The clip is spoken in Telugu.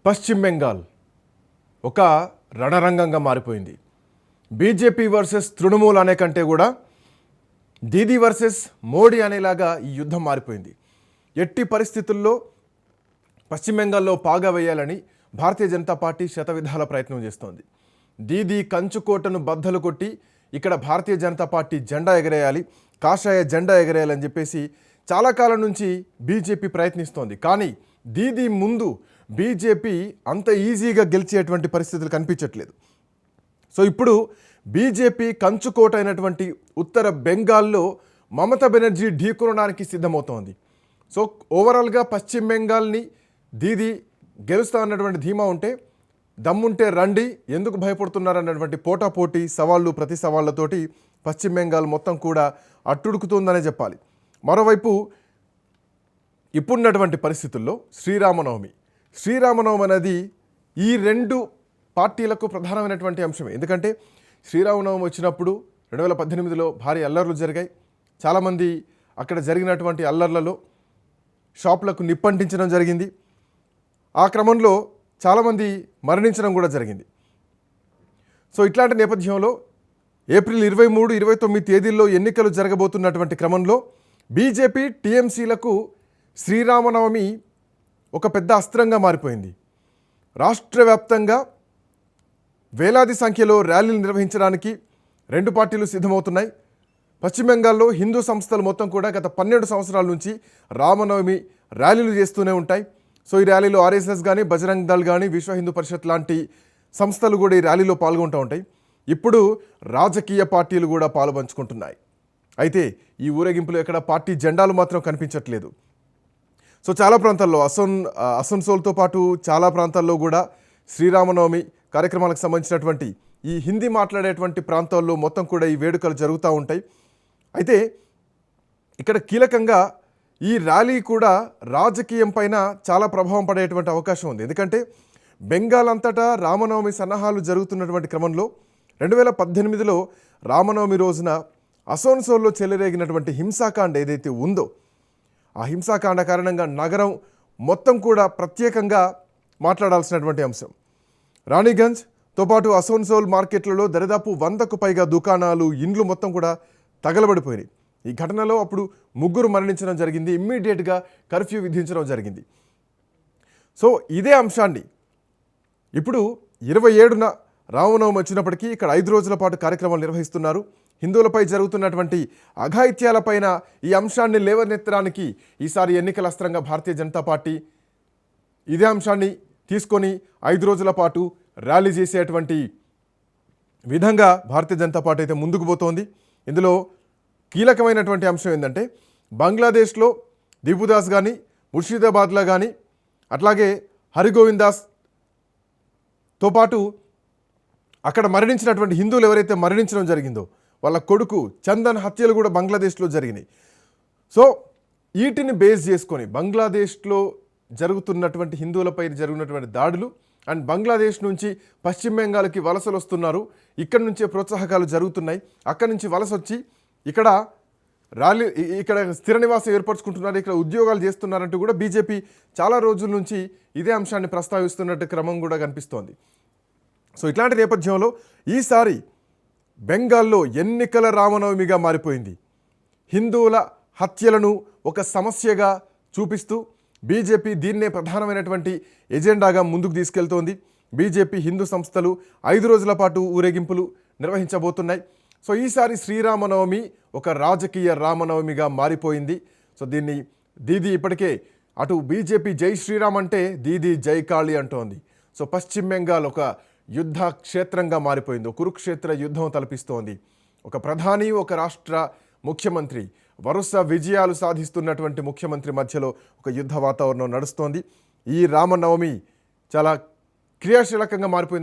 పశ్చిమ బెంగాల్ ఒక రణరంగంగా మారిపోయింది. బీజేపీ వర్సెస్ తృణమూల్ అనే కంటే కూడా దీదీ వర్సెస్ మోడీ అనేలాగా ఈ యుద్ధం మారిపోయింది. ఎట్టి పరిస్థితుల్లో పశ్చిమ బెంగాల్లో పాగా వేయాలని భారతీయ జనతా పార్టీ శతవిధాల ప్రయత్నం చేస్తోంది. దీదీ కంచుకోటను బద్దలు కొట్టి ఇక్కడ భారతీయ జనతా పార్టీ జెండా ఎగరేయాలి, కాషాయ జెండా ఎగరేయాలని చెప్పేసి చాలా కాలం నుంచి బీజేపీ ప్రయత్నిస్తోంది. కానీ దీదీ ముందు బీజేపీ అంత ఈజీగా గెలిచేటువంటి పరిస్థితులు కనిపించట్లేదు. సో ఇప్పుడు బీజేపీ కంచుకోట అయినటువంటి ఉత్తర బెంగాల్లో మమతా బెనర్జీ ఢీకొనడానికి సిద్ధమవుతోంది. సో ఓవరాల్గా పశ్చిమ బెంగాల్ని దీదీ గెలుస్తా అన్నటువంటి ధీమా ఉంటే, దమ్ముంటే రండి, ఎందుకు భయపడుతున్నారన్నటువంటి పోటాపోటీ సవాళ్ళు ప్రతి సవాళ్లతోటి పశ్చిమ బెంగాల్ మొత్తం కూడా అట్టుడుకుతుందనే చెప్పాలి. మరోవైపు ఇప్పుడున్నటువంటి పరిస్థితుల్లో శ్రీరామనవమి అనేది ఈ రెండు పార్టీలకు ప్రధానమైనటువంటి అంశమే. ఎందుకంటే శ్రీరామనవమి వచ్చినప్పుడు 2018లో భారీ అల్లర్లు జరిగాయి. చాలామంది అక్కడ జరిగినటువంటి అల్లర్లలో షాపులకు నిప్పంటించడం జరిగింది. ఆ క్రమంలో చాలామంది మరణించడం కూడా జరిగింది. సో ఇట్లాంటి నేపథ్యంలో ఏప్రిల్ 23, 29 తేదీల్లో ఎన్నికలు జరగబోతున్నటువంటి క్రమంలో బీజేపీ టీఎంసీలకు శ్రీరామనవమి ఒక పెద్ద అస్త్రంగా మారిపోయింది. రాష్ట్ర వ్యాప్తంగా వేలాది సంఖ్యలో ర్యాలీలు నిర్వహించడానికి రెండు పార్టీలు సిద్ధమవుతున్నాయి. పశ్చిమ బెంగాల్లో హిందూ సంస్థలు మొత్తం కూడా గత 12 సంవత్సరాల నుంచి రామనవమి ర్యాలీలు చేస్తూనే ఉంటాయి. సో ఈ ర్యాలీలో ఆర్ఎస్ఎస్ కానీ, బజరంగ్ దళ్ కానీ, విశ్వ హిందూ పరిషత్ లాంటి సంస్థలు కూడా ఈ ర్యాలీలో పాల్గొంటూ ఉంటాయి. ఇప్పుడు రాజకీయ పార్టీలు కూడా పాలుపంచుకుంటున్నాయి. అయితే ఈ ఊరేగింపులో ఎక్కడ పార్టీ జెండాలు మాత్రం కనిపించట్లేదు. సో చాలా ప్రాంతాల్లో అసన్సోల్తో పాటు చాలా ప్రాంతాల్లో కూడా శ్రీరామనవమి కార్యక్రమాలకు సంబంధించినటువంటి ఈ హిందీ మాట్లాడేటువంటి ప్రాంతాల్లో మొత్తం కూడా ఈ వేడుకలు జరుగుతూ ఉంటాయి. అయితే ఇక్కడ కీలకంగా ఈ ర్యాలీ కూడా రాజకీయం పైన చాలా ప్రభావం పడేటువంటి అవకాశం ఉంది. ఎందుకంటే బెంగాల్ అంతటా రామనవమి సన్నాహాలు జరుగుతున్నటువంటి క్రమంలో 2018లో రామనవమి రోజున అసన్సోల్లో చెలరేగినటువంటి హింసాకాండ ఏదైతే ఉందో, ఆ హింసాకాండ కారణంగా నగరం మొత్తం కూడా ప్రత్యేకంగా మాట్లాడాల్సినటువంటి అంశం. రాణిగంజ్తో పాటు అసన్సోల్ మార్కెట్లలో దరిదాపు 100కు పైగా దుకాణాలు, ఇండ్లు మొత్తం కూడా తగలబడిపోయినాయి. ఈ ఘటనలో అప్పుడు 3 మరణించడం జరిగింది. ఇమ్మీడియట్గా కర్ఫ్యూ విధించడం జరిగింది. సో ఇదే అంశాన్ని ఇప్పుడు 27న రామనవమి వచ్చినప్పటికీ ఇక్కడ 5 రోజుల పాటు కార్యక్రమాలు నిర్వహిస్తున్నారు. హిందువులపై జరుగుతున్నటువంటి అఘాయిత్యాలపైన ఈ అంశాన్ని లేవనెత్తడానికి ఈసారి ఎన్నికల అస్త్రంగా భారతీయ జనతా పార్టీ ఇదే అంశాన్ని తీసుకొని 5 రోజుల పాటు ర్యాలీ చేసేటువంటి విధంగా భారతీయ జనతా పార్టీ అయితే ముందుకు పోతోంది. ఇందులో కీలకమైనటువంటి అంశం ఏంటంటే, బంగ్లాదేశ్లో దీపుదాస్ కానీ, ముర్షిదాబాద్లో కానీ, అట్లాగే హరిగోవింద్ దాస్తో పాటు అక్కడ మరణించినటువంటి హిందువులు ఎవరైతే మరణించడం జరిగిందో వాళ్ళ కొడుకు చందన్ హత్యలు కూడా బంగ్లాదేశ్లో జరిగినాయి. సో వీటిని బేస్ చేసుకొని బంగ్లాదేశ్లో జరుగుతున్నటువంటి హిందువులపై జరుగుతున్నటువంటి దాడులు అండ్ బంగ్లాదేశ్ నుంచి పశ్చిమ బెంగాల్కి వలసలు వస్తున్నారు, ఇక్కడ నుంచే ప్రోత్సాహకాలు జరుగుతున్నాయి, అక్కడి నుంచి వలస వచ్చి ఇక్కడ ఇక్కడ స్థిర నివాసం ఏర్పరచుకుంటున్నారు, ఇక్కడ ఉద్యోగాలు చేస్తున్నారంటూ కూడా బీజేపీ చాలా రోజుల నుంచి ఇదే అంశాన్ని ప్రస్తావిస్తున్నట్టు క్రమం కూడా కనిపిస్తోంది. సో ఇట్లాంటి నేపథ్యంలో ఈసారి బెంగాల్లో ఎన్నికల రామనవమిగా మారిపోయింది. హిందువుల హత్యలను ఒక సమస్యగా చూపిస్తూ బీజేపీ దీన్నే ప్రధానమైనటువంటి ఎజెండాగా ముందుకు తీసుకెళ్తోంది. బీజేపీ హిందూ సంస్థలు 5 రోజుల పాటు ఊరేగింపులు నిర్వహించబోతున్నాయి. సో ఈసారి శ్రీరామనవమి ఒక రాజకీయ రామనవమిగా మారిపోయింది. సో దీన్ని దీదీ ఇప్పటికే అటు బీజేపీ జై శ్రీరామ్ అంటే దీదీ జై కాళీ అంటోంది. సో పశ్చిమ బెంగాల్ ఒక యుద్ధ క్షేత్రంగా మారిపోయింది, కురుక్షేత్ర యుద్ధం తలపిస్తోంది. ఒక ప్రధాని, ఒక రాష్ట్ర ముఖ్యమంత్రి, వరుస విజయాలు సాధిస్తున్నటువంటి ముఖ్యమంత్రి మధ్యలో ఒక యుద్ధ వాతావరణం నడుస్తోంది. ఈ రామనవమి చాలా క్రియాశీలకంగా మారిపోయింది.